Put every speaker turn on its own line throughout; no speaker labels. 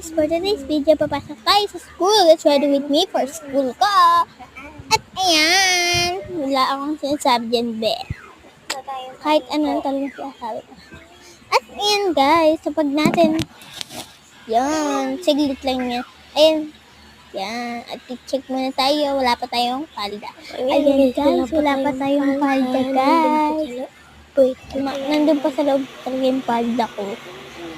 guys, for today's video, papasok tayo sa school. Let's ready with me for school ko. At ayan, wala akong sinasabi dyan, be. Kahit ano talaga sinasabi ko. At ayan guys, kapag natin, yan, siglit lang yan. Ayan, yan, at i-check muna tayo, wala pa tayong palda. Ayan guys, wala pa tayong palda guys. Wait, nandun pa sa loob talaga yung palda ko.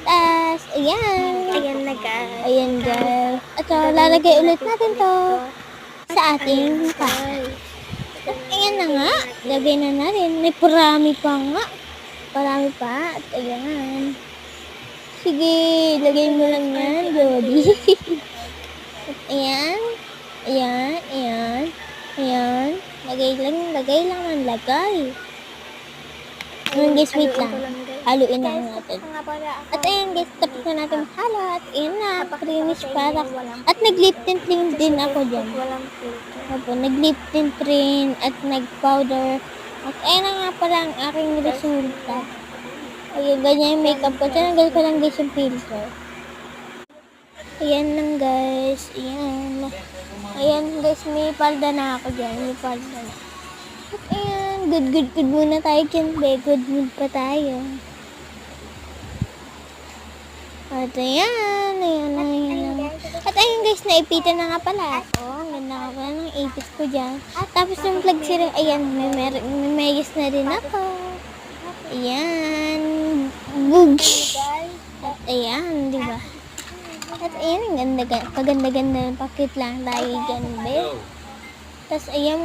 Tapos, ayan.
Ayan na guys.
Ayan guys. At so, lalagay ulit natin to sa ating palda. At ayan na nga. Lagay na natin. May parami pa nga. Parami pa. At ayan. Sige, lagay mo lang yan, Jody. At ayan. Ayan, ayan. Ayan. Lagay lang ng lagay. Ngayon guys, wait lang. Haluin lang natin. At ayan guys, tapos na natin halo. At ayan na, creamish para. At nag-lip tint din ako dyan. Opo, nag-lip tint rin at nag-powder. At ayan na nga pala ang aking resulta. Ayan, ganyan yung makeup ko. Tinanggal ko lang guys yung filter. Ayan lang guys. Ayan. Ayan guys, may palda na ako dyan. May palda na. At ayan, good muna tayo dyan, be. Good mood pa tayo. At ayan. At ayan guys, naipitan na nga pala ako. Ang ganda nga pala ng ipis ko dyan. Tapos yung plug sila, ayan, may mayas na rin ako. Ayan. Boosh! At ayan, di ba? At ayan, ang ganda-ganda. Paganda-ganda, pakit lang tayo dyan, be. Tapos ayan,